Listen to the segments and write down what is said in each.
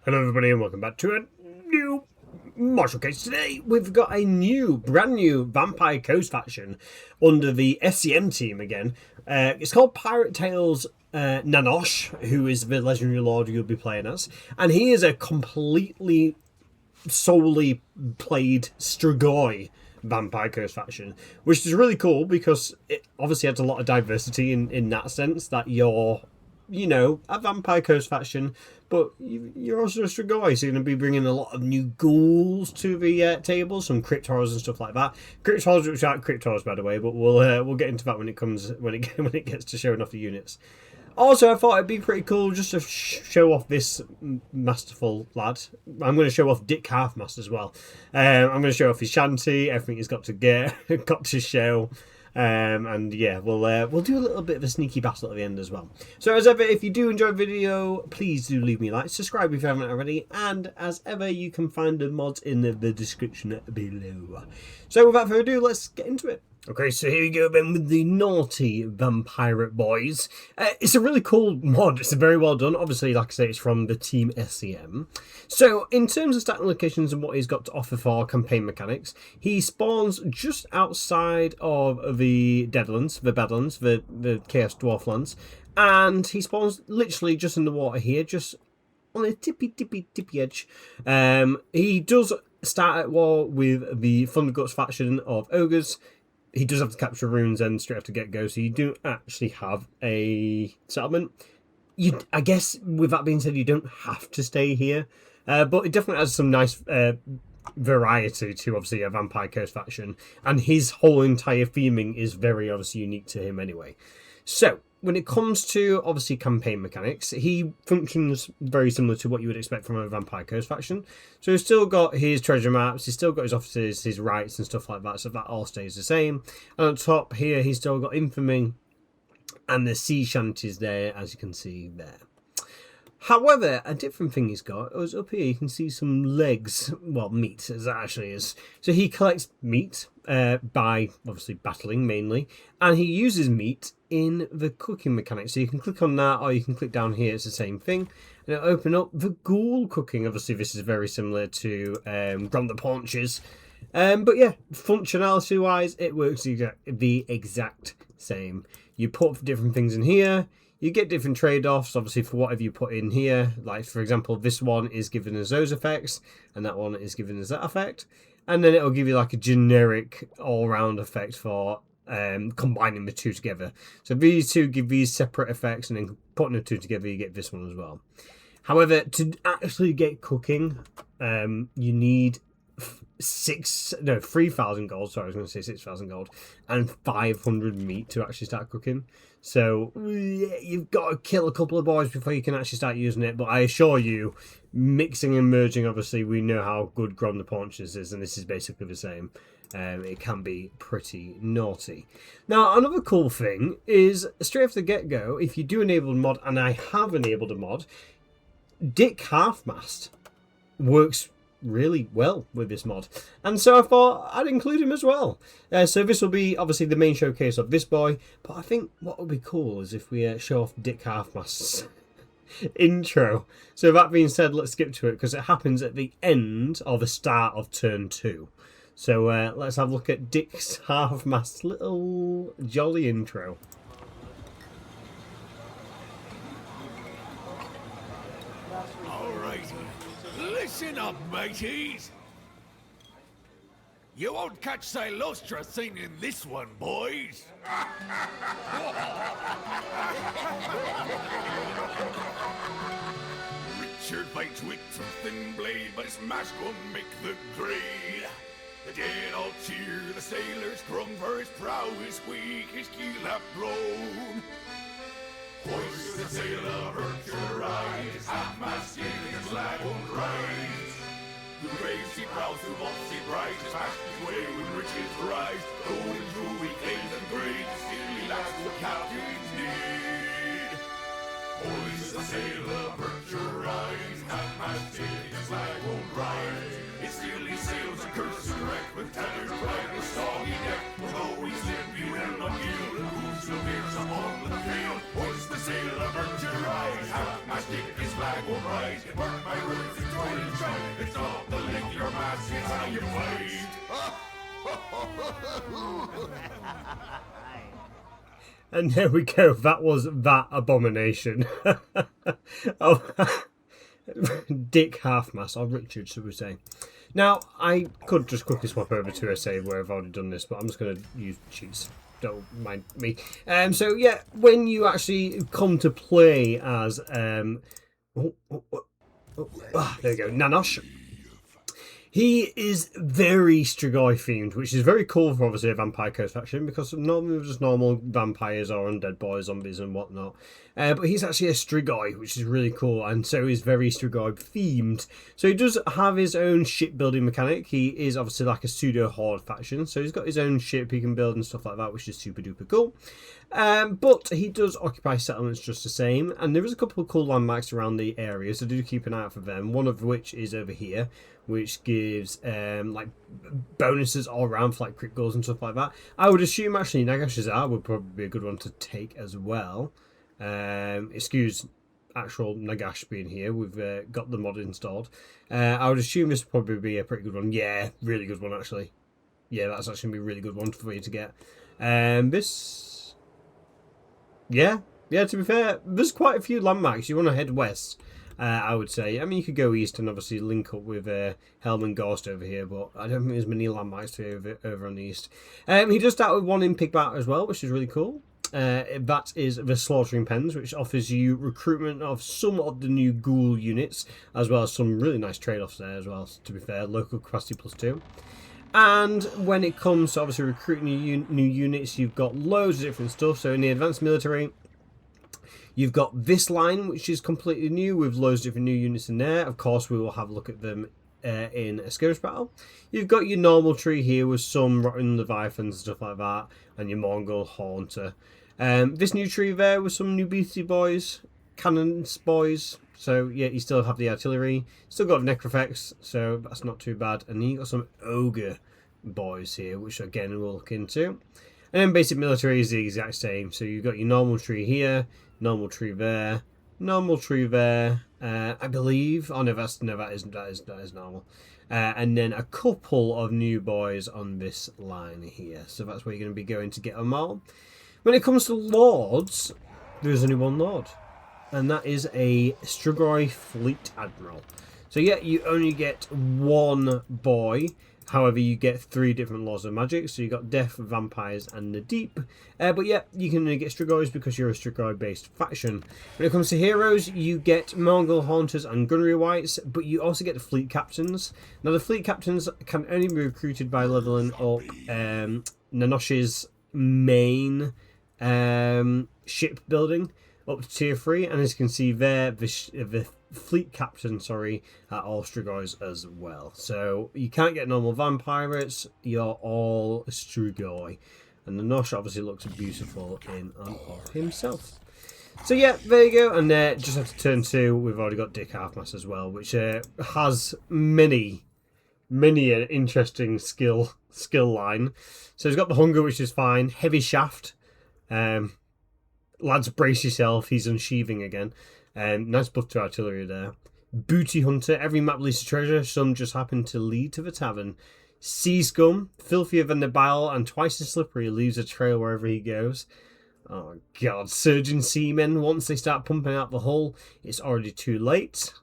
Hello everybody and welcome back to a new Martial Case. Today we've got a brand new Vampire Coast faction under the SCM team again. It's called Pirate Tales Nanosh, who is the legendary lord you'll be playing as. And he is a completely solely played Strigoi Vampire Coast faction, which is really cool because it obviously adds a lot of diversity in that sense that you're, you know, a Vampire Coast faction, but you're also a Strigoi, so you're going to be bringing a lot of new ghouls to the table, some crypt horrors and stuff like that. Crypt horrors, which aren't crypt horrors, by the way, but we'll get into that when it gets to showing off the units. Also, I thought it'd be pretty cool just to show off this masterful lad. I'm going to show off Dick Half-mast as well. I'm going to show off his shanty, everything he's got to show. And yeah, we'll do a little bit of a sneaky battle at the end as well. So as ever, if you do enjoy the video, please do leave me a like, subscribe if you haven't already, and as ever, you can find the mods in the description below. So without further ado, let's get into it. Okay, so here we go then with the naughty Vampirate boys. It's a really cool mod. It's very well done. Obviously, like I say, it's from the team SCM. So, in terms of starting locations and what he's got to offer for campaign mechanics, he spawns just outside of the Deadlands, the Badlands, the Chaos Dwarflands, and he spawns literally just in the water here, just on a tippy edge. He does start at war with the Thunderguts faction of Ogres. He does have to capture runes and straight after get-go, so you don't actually have a settlement. I guess, with that being said, you don't have to stay here. But it definitely has some nice variety to, obviously, a Vampire Coast faction. And his whole entire theming is very, obviously, unique to him anyway. So, when it comes to, obviously, campaign mechanics, he functions very similar to what you would expect from a Vampire Coast faction. So he's still got his treasure maps, he's still got his offices, his rights and stuff like that, so that all stays the same. And on top here, he's still got infamy and the sea shanties there, as you can see there. However, a different thing he's got is up here. You can see some legs, well, meat as that actually is. So he collects meat by obviously battling mainly, and he uses meat in the cooking mechanic. So you can click on that, or you can click down here. It's the same thing, and it'll open up the ghoul cooking. Obviously, this is very similar to Grant the Paunches, but yeah, functionality wise, it works the exact same. You put different things in here. You get different trade-offs, obviously, for whatever you put in here. Like, for example, this one is giving us those effects, and that one is giving us that effect. And then it'll give you, like, a generic all-round effect for combining the two together. So these two give these separate effects, and then putting the two together, you get this one as well. However, to actually get cooking, you need 3,000 gold. Sorry, I was going to say 6,000 gold and 500 meat to actually start cooking. So you've got to kill a couple of boys before you can actually start using it. But I assure you, mixing and merging, obviously, we know how good Grant the Paunches is, and this is basically the same. It can be pretty naughty. Now, another cool thing is, straight off the get-go, if you do enable a mod, and I have enabled a mod, Dick Half-mast works really well with this mod, and so I thought I'd include him as well. So this will be obviously the main showcase of this boy, but I think what would be cool is if we show off Dick Half-mast's intro. So that being said, let's skip to it because it happens at the end or the start of turn 2. So let's have a look at Dick's Half-mast's little jolly intro. Listen up, mateys! You won't catch Silustra thing in this one, boys! Richard fights with a thin blade, but his mask won't make the grade. The dead all cheer, the sailors scrum for his prowess weak, his keel have blown. Hoist the sail of Virtue rise, half-mast sailing his flag won't rise. The grave sea prowls through vaults he bright, his fast his way when riches rise. Gold and jewelry, claims and great, still he lacks what captains need. Hoist the sail of Virtue rise, half-mast sailing his flag won't rise. It still he sails a curse and wreck with tattered pride and soggy deck. Although he slip, he will not yield, and who's no fears upon the field. Hoist the sail of Virtue rise, half-mast Dick his flag will rise. Mark my words. stop the lick your mask is how you fight. And there we go. That was that abomination. Oh, Dick Half-mast, or Richard, should we say. Now, I could just quickly swap over to a save where I've already done this, but I'm just going to use cheats. Don't mind me. So, yeah, when you actually come to play as... there we go, Nanosh. He is very Strigoi themed, which is very cool for obviously a Vampire Coast faction, because normally just normal vampires or undead boys, zombies and whatnot. But he's actually a Strigoi, which is really cool, and so he's very Strigoi themed. So he does have his own shipbuilding mechanic. He is obviously like a pseudo horde faction, so he's got his own ship he can build and stuff like that, which is super duper cool. But he does occupy settlements just the same, and there is a couple of cool landmarks around the area, so do keep an eye out for them. One of which is over here, which gives like bonuses all around for like crit goals and stuff like that. I would assume actually Nagash's would probably be a good one to take as well. Excuse actual Nagash being here, we've got the mod installed. I would assume this would probably be a pretty good one. Yeah, really good one actually. Yeah, that's actually going to be a really good one for you to get. This... Yeah, to be fair, there's quite a few landmarks. You want to head west, I would say. I mean, you could go east and obviously link up with Helm and Ghost over here, but I don't think there's many landmarks to over on the east. He does start with one in Pigbat as well, which is really cool. That is the Slaughtering Pens, which offers you recruitment of some of the new ghoul units, as well as some really nice trade-offs there as well, to be fair. Local capacity +2. And when it comes to obviously recruiting new units, you've got loads of different stuff. So in the advanced military, you've got this line, which is completely new with loads of different new units in there. Of course, we will have a look at them in a skirmish battle. You've got your normal tree here with some Rotten Leviathans and stuff like that, and your Mongol Haunter. This new tree there with some new beastie boys, cannons boys. So yeah, you still have the artillery, still got Necrofex, so that's not too bad. And then you got some ogre boys here, which again we'll look into. And then basic military is the exact same. So you've got your normal tree here, normal tree there, normal tree there. I believe. Oh no, that is normal. And then a couple of new boys on this line here. So that's where you're going to be going to get them all. When it comes to lords, there's only one lord. And that is a Strigoi Fleet Admiral. So yeah, you only get one boy. However, you get 3 different laws of magic. So you got Death, Vampires, and the Deep. But yeah, you can only get Strigois because you're a Strigoi-based faction. When it comes to heroes, you get Mongol Haunters and Gunnery Wights, but you also get the Fleet Captains. Now, the Fleet Captains can only be recruited by leveling up Nanosh's main shipbuilding up to tier 3, and as you can see there, the fleet captain, are all Strigois as well. So you can't get normal Vampirates, you're all Strigoi. And the Nanosh obviously looks beautiful in and of himself. So yeah, there you go. And just have to turn to, we've already got Dick Half-mast as well, which has many an interesting skill line. So he's got the Hunger, which is fine. Heavy Shaft. Lads, brace yourself. He's unsheathing again. Nice buff to artillery there. Booty Hunter. Every map leads to treasure. Some just happen to lead to the tavern. Sea Scum. Filthier than the bile and twice as slippery. Leaves a trail wherever he goes. Oh, God. Surgeon Seamen. Once they start pumping out the hull, it's already too late.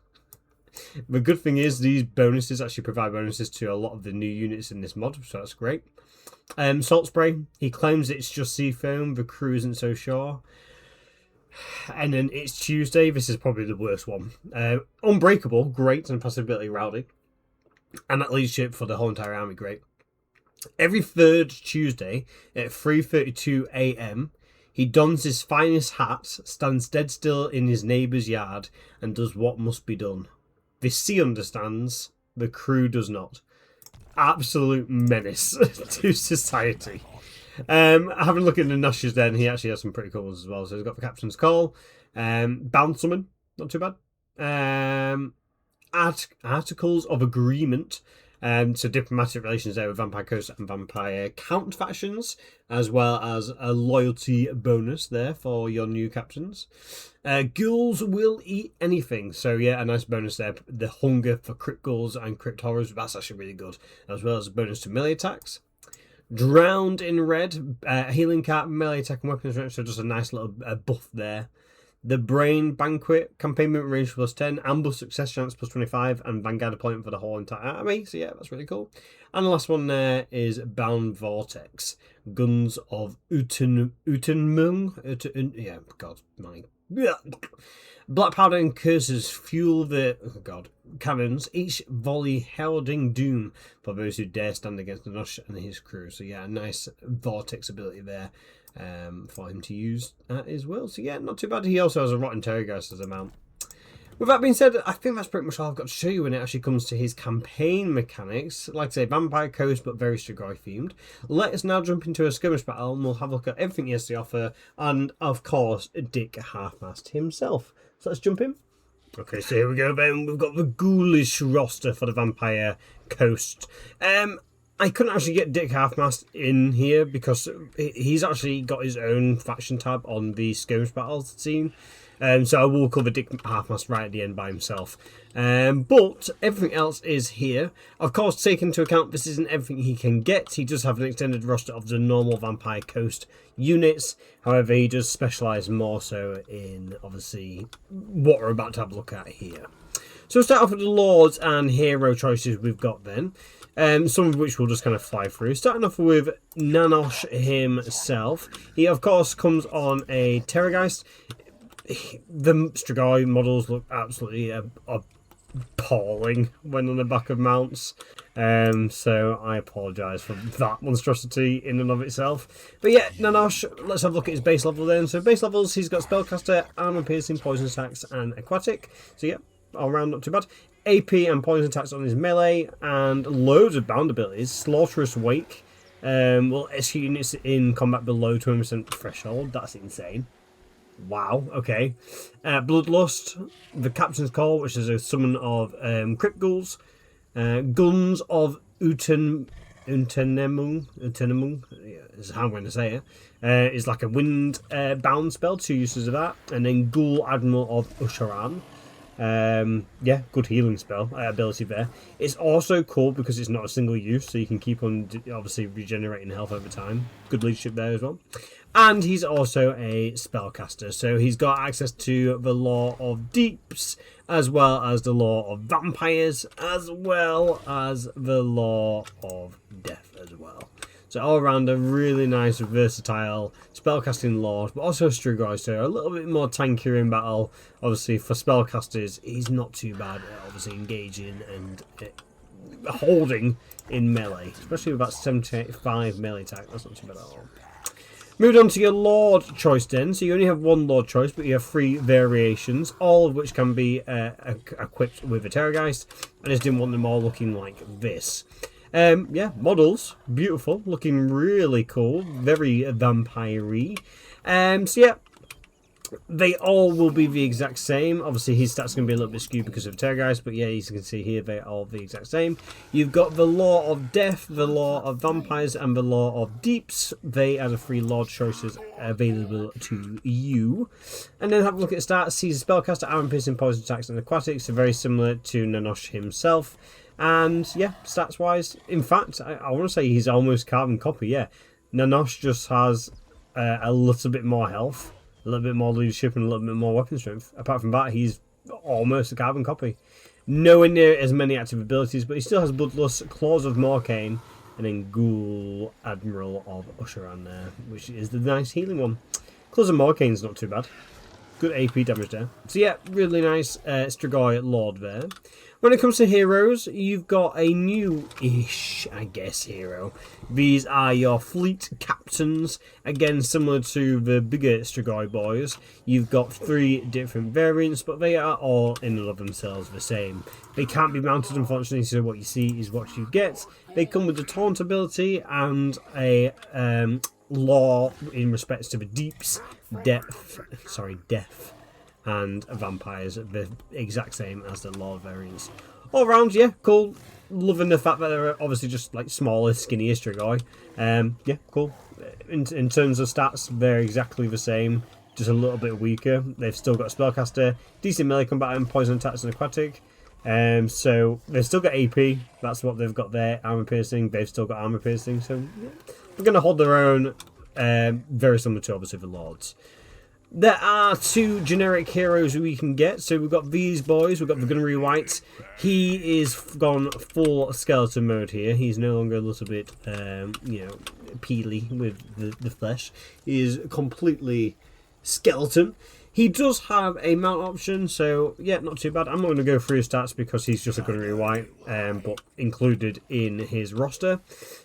The good thing is these bonuses actually provide bonuses to a lot of the new units in this mod, so that's great. Salt Spray. He claims it's just sea foam. The crew isn't so sure. And then it's Tuesday. This is probably the worst one. Unbreakable, great, and possibility rowdy. And that leadership for the whole entire army, great. Every 3rd Tuesday at 3:32 AM, he dons his finest hat, stands dead still in his neighbour's yard, and does what must be done. The sea understands, the crew does not. Absolute menace to society. Having a look at the Nanosh's then, he actually has some pretty cool ones as well. So he's got the Captain's Call, Bound Summon, not too bad. Articles of Agreement, So diplomatic relations there with Vampire Coast and Vampire Count factions, as well as a loyalty bonus there for your new captains. Ghouls will eat anything, so yeah, a nice bonus there. The hunger for crit ghouls and crit horrors, that's actually really good, as well as a bonus to melee attacks. Drowned in red, healing cap, melee attack and weapons range, so just a nice little buff there. The Brain Banquet, campaign movement range plus 10, ambush success chance plus 25, and vanguard deployment for the whole entire army. So yeah, that's really cool. And the last one there is Bound Vortex, Guns of Utenmung. Yeah, God, my. Black powder and curses fuel the cannons, each volley heralding doom for those who dare stand against Nanosh and his crew. So yeah, a nice vortex ability there for him to use as well. So yeah, not too bad. He also has a Rotten Terrorgeist as a mount. With that being said, I think that's pretty much all I've got to show you when it actually comes to his campaign mechanics. Like I say, Vampire Coast, but very Strigoi themed. Let us now jump into a skirmish battle, and we'll have a look at everything he has to offer, and of course, Dick Half-mast himself. So let's jump in. Okay, so here we go then. We've got the Ghoulish roster for the Vampire Coast. I couldn't actually get Dick Half-mast in here because he's actually got his own faction tab on the skirmish battles scene. So I will cover Dick Half-mast right at the end by himself. But everything else is here. Of course, take into account this isn't everything he can get. He does have an extended roster of the normal Vampire Coast units. However, he does specialise more so in, obviously, what we're about to have a look at here. So we'll start off with the Lords and Hero choices we've got then. Some of which we'll just kind of fly through. Starting off with Nanosh himself. He, of course, comes on a Terrorgeist. The Strigoi models look absolutely appalling when on the back of mounts. So I apologise for that monstrosity in and of itself. But yeah, Nanosh, let's have a look at his base level then. So base levels, he's got Spellcaster, Armor Piercing, Poison Attacks and Aquatic. So yeah, all round not too bad. AP and Poison Attacks on his melee and loads of bound abilities. Slaughterous Wake. Will execute units in combat below 20% threshold. That's insane. Wow, okay. Bloodlust, the Captain's Call, which is a summon of Crypt Ghouls. Guns of Utenmung, is how I'm going to say it. Is like a wind bound spell, 2 uses of that. And then Ghoul Admiral of Usharan. Yeah, good healing spell ability there. It's also cool because it's not a single use, so you can keep on obviously regenerating health over time. Good leadership there as well. And he's also a spellcaster, so he's got access to the Law of Deeps, as well as the Law of Vampires, as well as the Law of Death as well. So all around a really nice, versatile spellcasting lord, but also Strigoi, so a little bit more tankier in battle. Obviously, for spellcasters, he's not too bad at obviously engaging and holding in melee, especially with that 75 melee attack. That's not too bad at all. Moving on to your Lord choice then. So you only have one Lord choice, but you have 3 variations, all of which can be equipped with a Terrorgeist. I just didn't want them all looking like this. Yeah, models, beautiful, looking really cool, very vampire-y. So yeah, they all will be the exact same. Obviously, his stats are going to be a little bit skewed because of Terrorgeist, but yeah, as you can see here, they're all the exact same. You've got the Law of Death, the Law of Vampires, and the Law of Deeps. They are the 3 Lord choices available to you. And then have a look at stats. He's a Spellcaster, Armor Piercing, Poison Attacks, and Aquatics, so very similar to Nanosh himself. And yeah, stats wise, in fact, I want to say he's almost carbon copy. Yeah, Nanosh just has a little bit more health, a little bit more leadership, and a little bit more weapon strength. Apart from that, he's almost a carbon copy. Nowhere near as many active abilities, but he still has Bloodlust, Claws of Morcaine, and then Ghoul Admiral of Usharan there, which is the nice healing one. Claws of Morcaine's not too bad. Good AP damage there. So yeah, really nice Strigoi Lord there. When it comes to heroes, you've got a new-ish, I guess, hero. These are your fleet captains. Again, similar to the bigger Strigoi boys. You've got 3 different variants, but they are all in and of themselves the same. They can't be mounted, unfortunately, so what you see is what you get. They come with the taunt ability and a law in respects to the deeps, death, and vampires, the exact same as the Lord variants. All round, yeah, cool. loving the fact that they're obviously just like smaller, skinnier Strigoi. Yeah, cool. In terms of stats, they're exactly the same, just a little bit weaker. They've still got spellcaster, decent melee combatant, poison attacks, and aquatic. So they've still got AP. That's what they've got there. Armor piercing. They've still got armor piercing. So yeah, they're going to hold their own. Very similar to obviously the Lords. There are 2 generic heroes we can get. So we've got these boys. We've got the Gunnery White. He is gone full skeleton mode here. He's no longer a little bit, peely with the flesh. He is completely skeleton. He does have a mount option, so yeah, not too bad. I'm not going to go through his stats because he's just a Gunnery White, but included in his roster.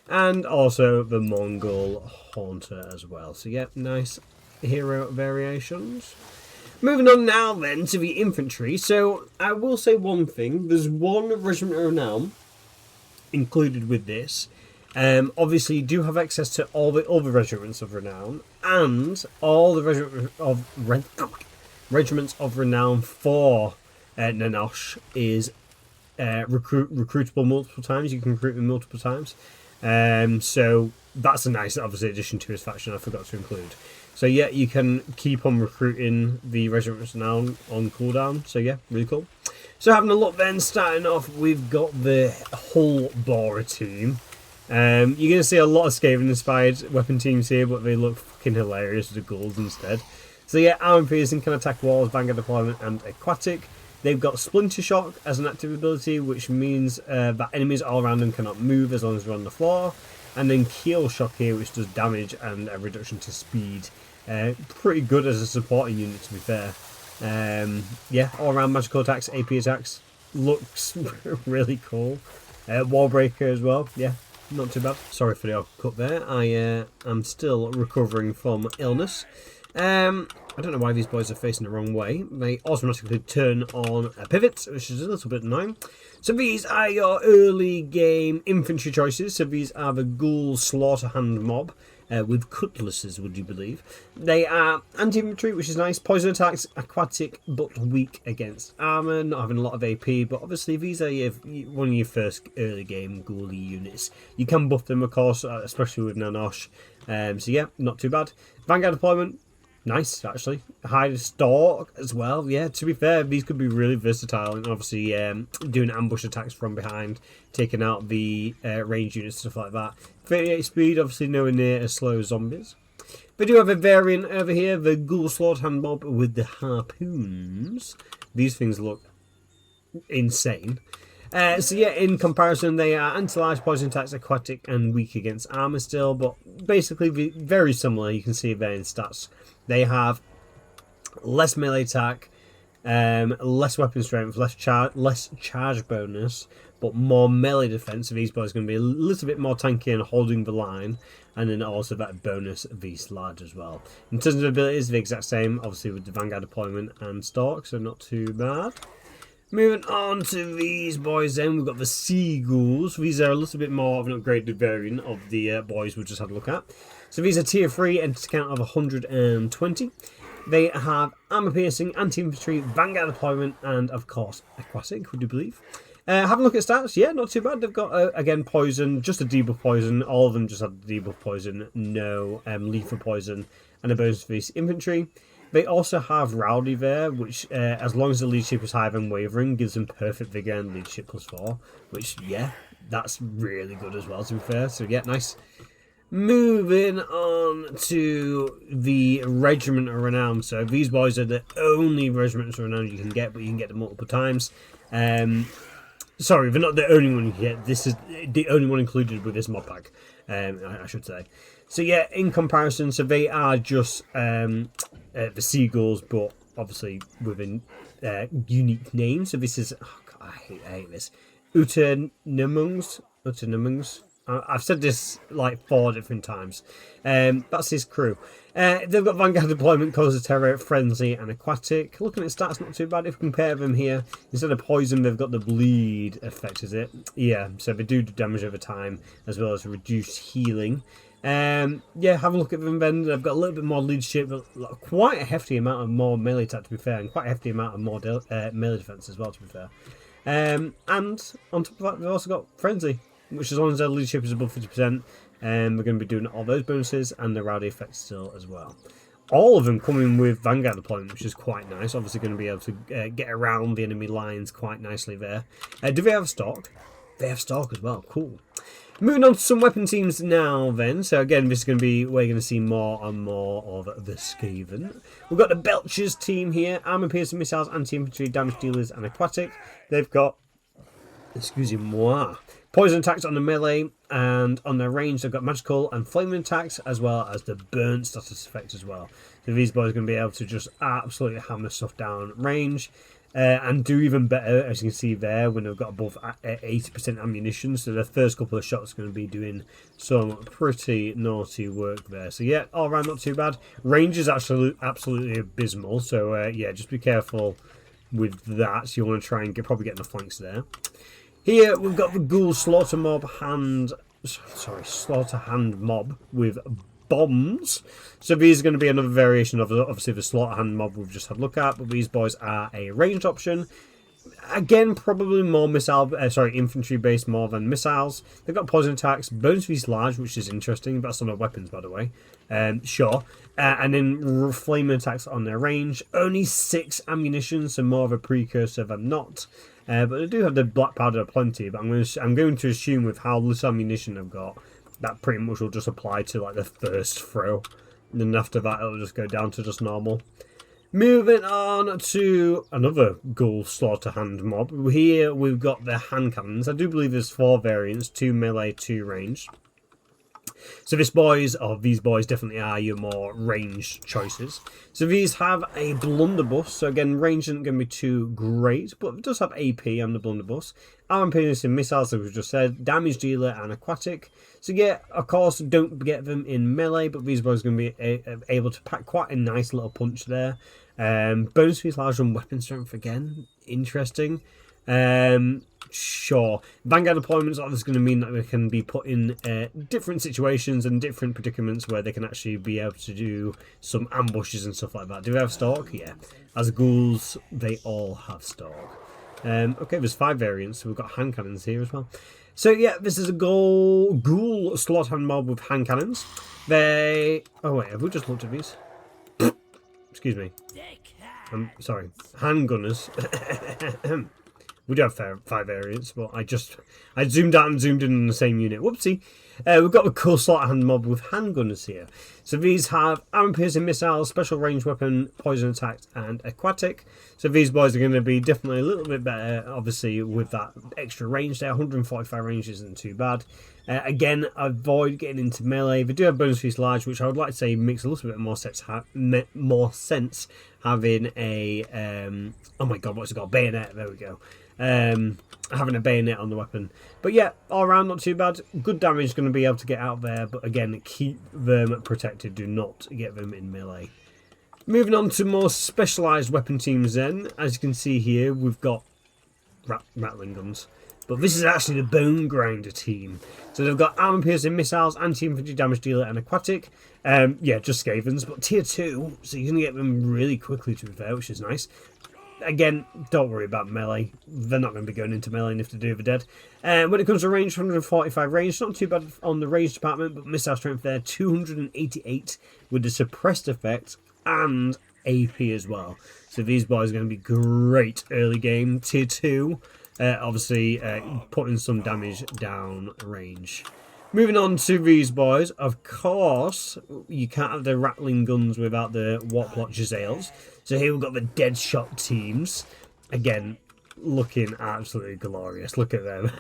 And also the Mongol Haunter as well. So yeah, nice hero variations. Moving on now then to the infantry. So I will say one thing. There's one Regiment of Renown included with this. Obviously you do have access to all the other Regiments of Renown and all the Regiments of Renown for Nanosh is recruitable multiple times. You can recruit them multiple times. So that's a nice obviously addition to his faction I forgot to include. So yeah, you can keep on recruiting the Regiments now on cooldown. So yeah, really cool. So having a look then, starting off, we've got the Hull Borer team. You're going to see a lot of Skaven-inspired weapon teams here, but they look fucking hilarious with the ghouls instead. So yeah, armor piercing can attack walls, vanguard deployment, and aquatic. They've got Splinter Shock as an active ability, which means that enemies all around them cannot move as long as they're on the floor. And then Keel Shock here, which does damage and a reduction to speed. Pretty good as a supporting unit, to be fair. Yeah, all around magical attacks, AP attacks. Looks really cool. Wallbreaker as well, yeah, not too bad. Sorry for the cut there. I am still recovering from illness. I don't know why these boys are facing the wrong way. They automatically turn on a pivot, which is a little bit annoying. So these are your early game infantry choices. So these are the Ghoul Slaughterhand mob. With cutlasses, would you believe? They are anti-infantry, which is nice. Poison attacks, aquatic, but weak against armour. Not having a lot of AP, but obviously these are one of your first early game ghouly units. You can buff them, of course, especially with Nanosh. So yeah, not too bad. Vanguard deployment, nice actually. Hide stalk as well. Yeah, to be fair, these could be really versatile and obviously doing ambush attacks from behind, taking out the range units, stuff like that. 38 speed, obviously nowhere near as slow as zombies. We do have a variant over here, the Ghoul Slaughterhand mob with the harpoons. These things look insane. So yeah, in comparison, they are anti-large, poison attacks, aquatic, and weak against armor still, but basically very similar. You can see there in stats. They have less melee attack, less weapon strength, less charge bonus, but more melee defense. So these boys are going to be a little bit more tanky and holding the line, and then also that bonus Beast Large as well. In terms of abilities, the exact same, obviously with the Vanguard deployment and Stalk, so not too bad. Moving on to these boys then, we've got the Sea Ghouls. These are a little bit more of an upgraded variant of the boys we just had a look at. So these are tier 3, entity count of 120. They have armor piercing, anti-infantry, vanguard deployment, and of course aquatic, would you believe? Have a look at stats. Yeah, not too bad. They've got again poison, just a debuff poison. All of them just have the debuff poison, no lethal poison, and a bonus for this infantry. They also have Rowdy there, which as long as the leadership is higher than Wavering, gives them perfect vigor and leadership +4. Which yeah, that's really good as well, to be fair. So yeah, nice. Moving on to the Regiment of Renown. So these boys are the only Regiments of Renown you can get, but you can get them multiple times. Sorry, they're not the only one you can get. This is the only one included with this mod pack, I should say. So yeah, in comparison, so they are just the Seagulls, but obviously with a unique name. So this is, oh God, I hate this. Uternumungs. I've said this like 4 different times. That's his crew. They've got Vanguard deployment, Cause of Terror, Frenzy, and Aquatic. Looking at stats, not too bad. If we compare them here, instead of poison, they've got the bleed effect, is it? Yeah, so they do damage over time, as well as reduced healing. Yeah, have a look at them then. They've got a little bit more leadership, but quite a hefty amount of more melee attack, to be fair, and quite a hefty amount of more melee defense as well, to be fair. And on top of that, we've also got Frenzy, which as long as their leadership is above 50%, we're going to be doing all those bonuses and the rowdy effect still as well. All of them coming with Vanguard deployment, which is quite nice. Obviously going to be able to get around the enemy lines quite nicely there. Do they have stock? They have stock as well. Cool. Moving on to some weapon teams now then. So again, this is going to be, we're going to see more and more of the Skaven. We've got the Belchers team here. Armor piercing missiles, anti-infantry, damage dealers and aquatic. They've got, excusez-moi, poison attacks on the melee, and on their range they've got magical and flaming attacks, as well as the burn status effect as well. So these boys are going to be able to just absolutely hammer stuff down range. And do even better, as you can see there, when they've got above 80% ammunition. So the first couple of shots are going to be doing some pretty naughty work there. So yeah, all around not too bad. Range is absolutely abysmal. So yeah, just be careful with that. So you want to try and probably get in the flanks there. Here we've got the Ghoul Slaughter Hand Mob with bombs. So these are going to be another variation of obviously the Slaughter Hand Mob we've just had a look at, but these boys are a ranged option. Again, probably more infantry based more than missiles. They've got poison attacks, bonus these large, which is interesting. That's on their weapons, by the way. Sure. And then flame attacks on their range. Only 6 ammunition, so more of a precursor than not. But they do have the black powder plenty. But I'm going to assume with how little ammunition they've got, that pretty much will just apply to like the first throw. And then after that, it'll just go down to just normal. Moving on to another Ghoul Slaughter Hand Mob. Here we've got the hand cannons. I do believe there's 4 variants, 2 melee, 2 ranged. So these boys definitely are your more ranged choices. So these have a blunderbuss. So again, range isn't going to be too great, but it does have AP on the blunderbuss. Armor piercing missiles, as we just said, damage dealer and aquatic. So yeah, of course, don't get them in melee, but these boys are going to be able to pack quite a nice little punch there. Bonus fees large on weapon strength again, interesting. Sure. Vanguard deployments obviously going to mean that they can be put in different situations and different predicaments where they can actually be able to do some ambushes and stuff like that. Do they have stock? Yeah. As ghouls, they all have stock. Okay, there's 5 variants, so we've got hand cannons here as well. So yeah, this is a Ghoul Slaughter Hand Mob with hand cannons. Oh wait, have we just looked at these? Excuse me. I'm sorry. Handgunners. We do have 5 variants, but I zoomed out and zoomed in on the same unit. Whoopsie. We've got a cool Slaughter Hand Mob with handgunners here. So these have armor piercing missiles, special range weapon, poison attack, and aquatic. So these boys are going to be definitely a little bit better, obviously, with that extra range there. 145 range isn't too bad. Again, avoid getting into melee. They do have bonus fees large, which I would like to say makes a little bit more sense having a oh my god, what's it called? Bayonet. There we go. Having a bayonet on the weapon. But yeah, all around not too bad. Good damage going to be able to get out there, but again, keep them protected. Do not get them in melee. Moving on to more specialised weapon teams then. As you can see here, we've got rattling guns. But this is actually the Bone Grinder team. So they've got armor piercing missiles, anti-infantry damage dealer, and aquatic. Yeah, just Skavens, but tier 2, so you're going to get them really quickly, to be fair, which is nice. Again, don't worry about melee. They're not going to be going into melee, and if they do, they're dead. When it comes to range, 145 range. Not too bad on the range department, but missile strength there, 288 with the suppressed effect and AP as well. So these boys are going to be great early game. Tier 2. Obviously, putting some damage down range. Moving on to these boys, of course, you can't have the rattling guns without the Warplot Giselles. So here we've got the Deadshot teams. Again, looking absolutely glorious. Look at them.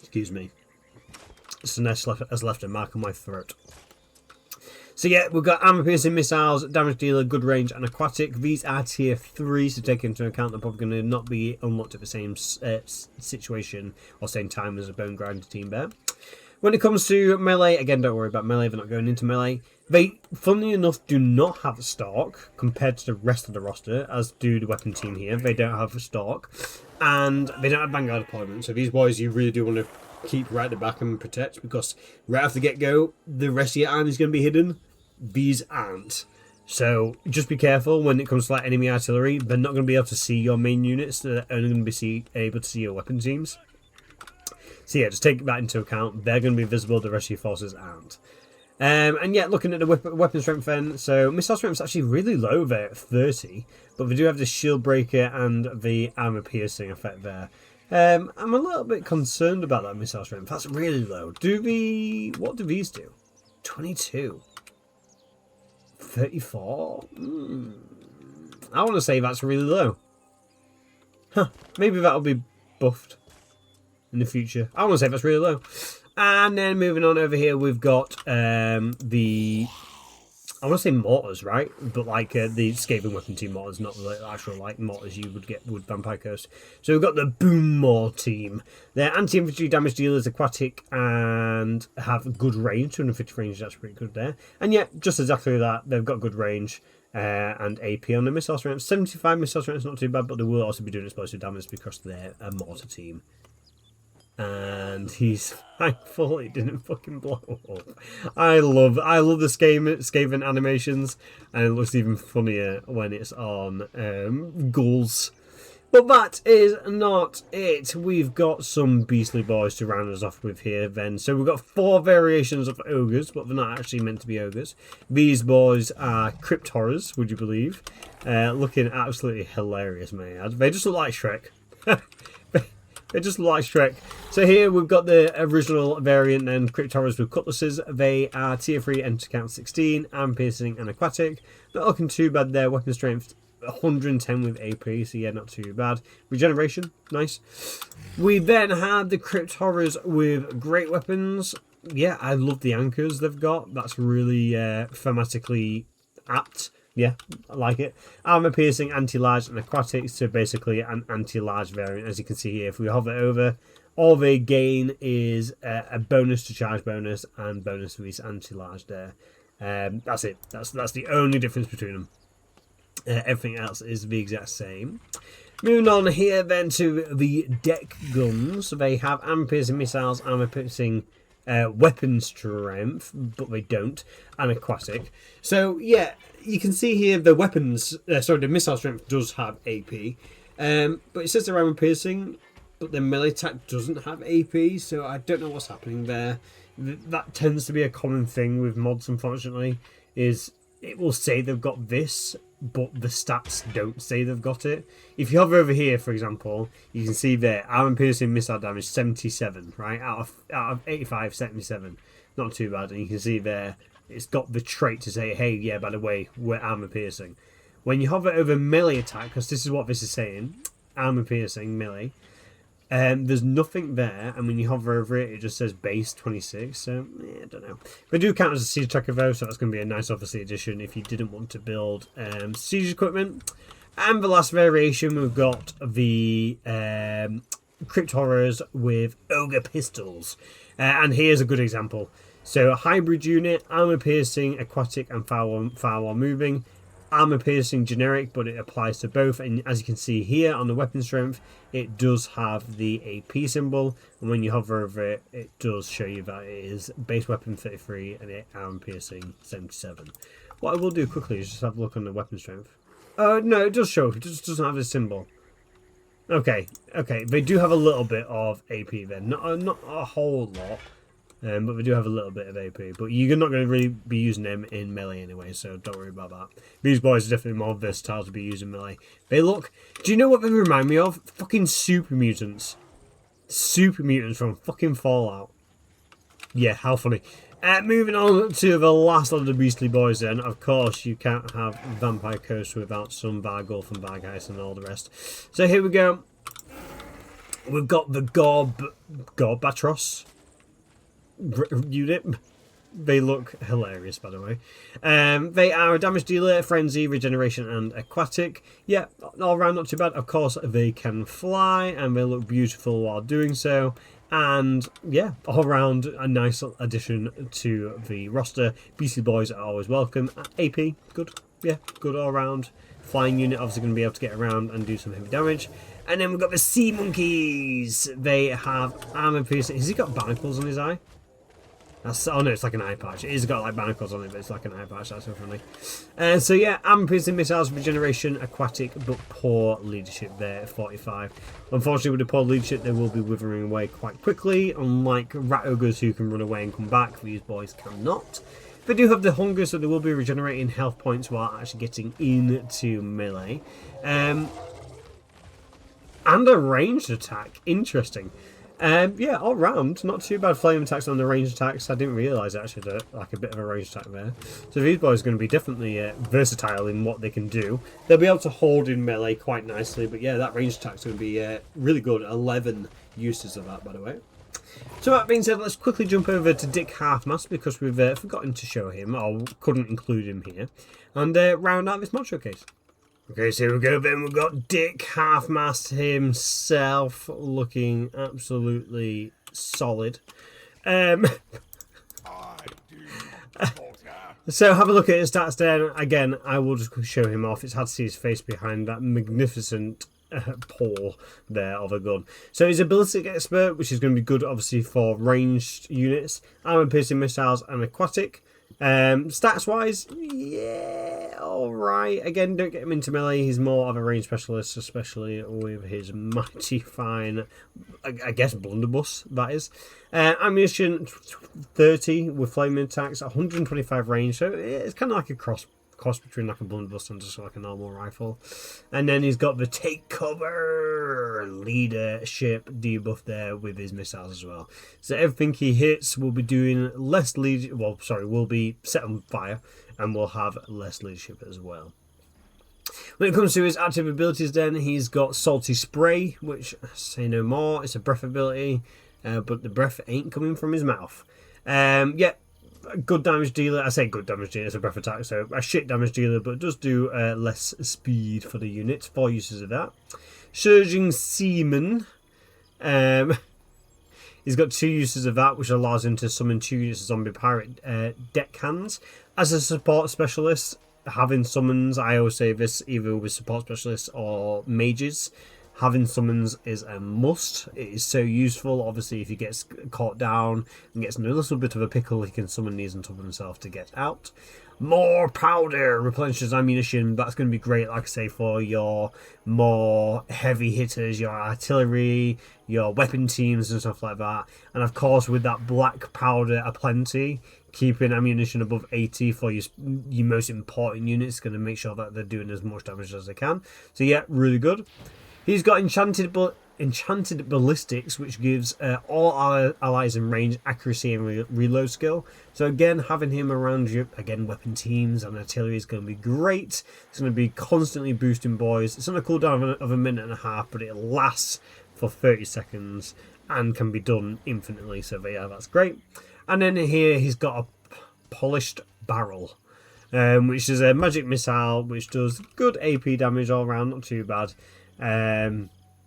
Excuse me. Sinesh has left a mark on my throat. So yeah, we've got armor piercing missiles, damage dealer, good range, and aquatic. These are tier 3, so take into account they're probably going to not be unlocked at the same situation or same time as a Bone Grinder team there. When it comes to melee, again, don't worry about melee, they're not going into melee. They, funnily enough, do not have stock compared to the rest of the roster, as do the weapon team here. They don't have stock, and they don't have Vanguard deployment, so these boys you really do want to keep right at the back and protect, because right off the get-go, the rest of your army is going to be hidden. These aren't. So just be careful when it comes to like enemy artillery. They're not going to be able to see your main units. They're only going to be able to see your weapon teams. So yeah, just take that into account. They're going to be visible, the rest of your forces aren't. And yeah, looking at the weapon strength then, so missile strength is actually really low there at 30, but they do have the shield breaker and the armor piercing effect there. I'm a little bit concerned about that missile strength. That's really low. What do these do? 22. 34? I want to say that's really low. Huh, maybe that'll be buffed in the future. I want to say that's really low. And then moving on over here, we've got I want to say mortars, right? But like the Skaven weapon team mortars, not the actual like mortars you would get with Vampire Coast. So we've got the Boom Maw team. They're anti-infantry damage dealers, aquatic, and have good range. 250 range, that's pretty good there. And yeah, just exactly that. They've got good range and AP on the missile strength. 75 missile strength is not too bad, but they will also be doing explosive damage because they're a mortar team. And he's thankful it didn't fucking blow up. I love the Skaven animations, and it looks even funnier when it's on ghouls. But that is not it. We've got some beastly boys to round us off with here then. So we've got 4 variations of ogres, but they're not actually meant to be ogres. These boys are crypt horrors, would you believe? Looking absolutely hilarious, may I add. They just look like Shrek. They just look like Shrek. So here we've got the original variant and crypt horrors with cutlasses. They are tier 3, enter count 16, arm piercing and aquatic. Not looking too bad there. Weapon strength 110 with AP, so yeah, not too bad. Regeneration, nice. We then had the crypt horrors with great weapons. Yeah, I love the anchors they've got. That's really thematically apt. Yeah, I like it. Armor piercing, anti-large, and aquatics. So basically an anti-large variant. As you can see here, if we hover over, all they gain is a bonus to charge bonus and bonus to these anti-large there. That's it. That's the only difference between them. Everything else is the exact same. Moving on here then to the deck guns. They have armor piercing missiles, armor piercing weapon strength, but they don't, and aquatic. So yeah, you can see here the weapons, the missile strength does have AP, but it says they're armor piercing, but the melee attack doesn't have AP, so I don't know what's happening there. That tends to be a common thing with mods, unfortunately, is it will say they've got this, but the stats don't say they've got it. If you hover over here, for example, you can see there, armor piercing missile damage 77, right? Out of 85, 77. Not too bad. And you can see there, it's got the trait to say, hey, yeah, by the way, we're armor piercing. When you hover over melee attack, because this is what this is saying, armor piercing, melee, there's nothing there, and when you hover over it, it just says base 26, so I don't know. They do count as a siege tracker though, so that's going to be a nice obviously addition if you didn't want to build siege equipment. And the last variation, we've got the crypt horrors with ogre pistols, and here's a good example. So a hybrid unit, armor piercing, aquatic, and firewall moving. Armor piercing generic, but it applies to both, and as you can see here on the weapon strength, it does have the AP symbol, and when you hover over it, it does show you that it is base weapon 33 and armor piercing 77. What I will do quickly is just have a look on the weapon strength. No, it does show, it just doesn't have a symbol. Okay, they do have a little bit of AP then, not a whole lot. But they do have a little bit of AP. But you're not going to really be using them in melee anyway, so don't worry about that. These boys are definitely more versatile to be using melee. They look... Do you know what they remind me of? Fucking super mutants. Super mutants from fucking Fallout. Yeah, how funny. Moving on to the last of the beastly boys then. Of course, you can't have Vampire Coast without some Vargulf and Vargeist and all the rest. So here we go. We've got the Gorbatros unit. They look hilarious, by the way. They are a damage dealer, frenzy, regeneration, and aquatic. Yeah, all around not too bad. Of course, they can fly, and they look beautiful while doing so. And yeah, all around a nice addition to the roster. Beastly boys are always welcome. AP, good. Yeah, good all around. Flying unit, obviously going to be able to get around and do some heavy damage. And then we've got the sea monkeys. They have armor piercing. Has he got barnacles on his eye? Oh no, it's like an eye patch. It has got like barnacles on it, but it's like an eye patch. That's so funny. So yeah, piercing missiles, regeneration, aquatic, but poor leadership there at 45. Unfortunately, with the poor leadership, they will be withering away quite quickly. Unlike rat ogres who can run away and come back, these boys cannot. They do have the hunger, so they will be regenerating health points while actually getting into melee. And a ranged attack. Interesting. Yeah, all round, not too bad flame attacks on the ranged attacks. I didn't realise actually like a bit of a ranged attack there. So these boys are going to be definitely versatile in what they can do. They'll be able to hold in melee quite nicely, but yeah, that ranged attack's going to be really good. 11 uses of that, by the way. So that being said, let's quickly jump over to Dick Half-mast because we've forgotten to show him, or couldn't include him here, and round out this mod showcase. Okay, so here we go then. We've got Dick Half-mast himself looking absolutely solid. So have a look at his stats there. Again, I will just show him off. It's hard to see his face behind that magnificent paw there of a gun. So his ballistic expert, which is going to be good obviously for ranged units, armor piercing missiles and aquatic. Stats wise, yeah, alright. Again, don't get him into melee. He's more of a range specialist, especially with his mighty fine, I guess, blunderbuss, that is. Ammunition 30 with flaming attacks, 125 range, so it's kind of like a cross between like a blunderbuss and just like a normal rifle. And then he's got the take cover leadership debuff there with his missiles as well. So everything he hits will be doing less will be set on fire and will have less leadership as well. When it comes to his active abilities then, he's got Salty Spray, which, say no more, it's a breath ability, but the breath ain't coming from his mouth. Yeah, good damage dealer. I say good damage dealer, it's a breath attack, so a shit damage dealer, but it does do less speed for the unit. 4 uses of that. Surging Seaman. He's got 2 uses of that, which allows him to summon 2 units of zombie pirate deckhands. As a support specialist, having summons, I always say this either with support specialists or mages, having summons is a must. It is so useful. Obviously, if he gets caught down and gets in a little bit of a pickle, he can summon these on top of himself to get out. More powder replenishes ammunition. That's going to be great, like I say, for your more heavy hitters, your artillery, your weapon teams and stuff like that. And of course, with that black powder aplenty, keeping ammunition above 80 for your most important units is going to make sure that they're doing as much damage as they can. So yeah, really good. He's got enchanted ballistics, which gives all allies in range accuracy and reload skill. So again, having him around you, again, weapon teams and artillery is going to be great. It's going to be constantly boosting boys. It's on a cooldown of a minute and a half, but it lasts for 30 seconds and can be done infinitely. So yeah, that's great. And then here he's got a polished barrel, which is a magic missile, which does good AP damage all around, not too bad.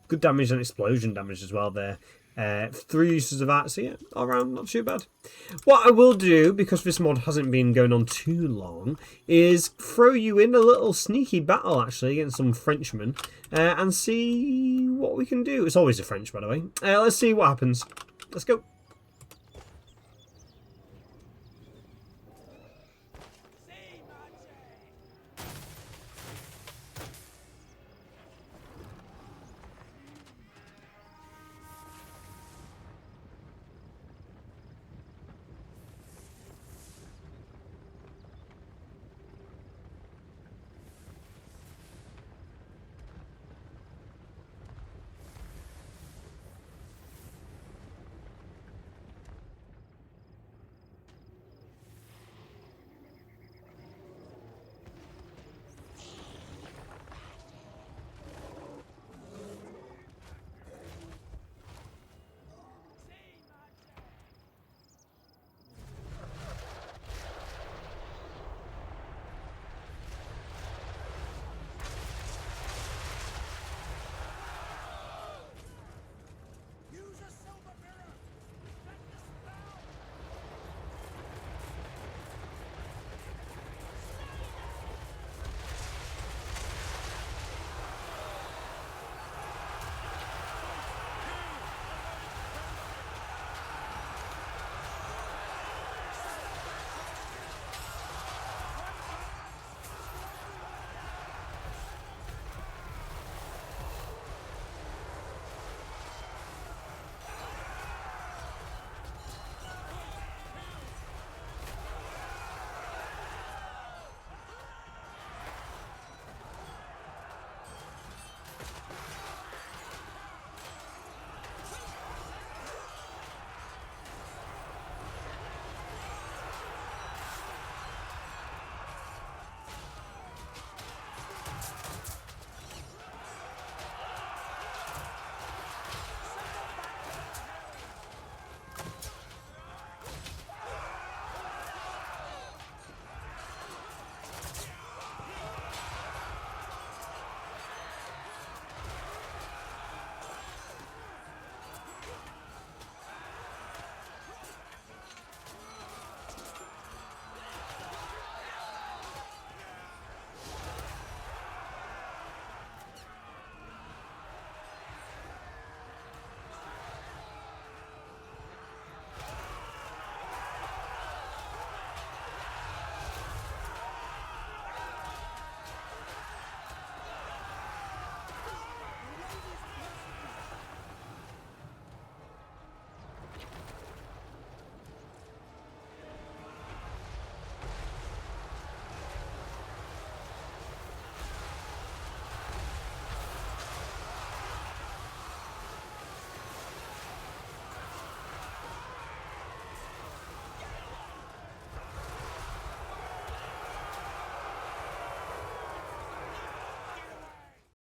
Good damage and explosion damage as well there. 3 uses of that, so yeah, all around not too bad. What I will do, because this mod hasn't been going on too long, is throw you in a little sneaky battle actually against some Frenchmen and see what we can do. It's always a French, by the way. Let's see what happens. Let's go.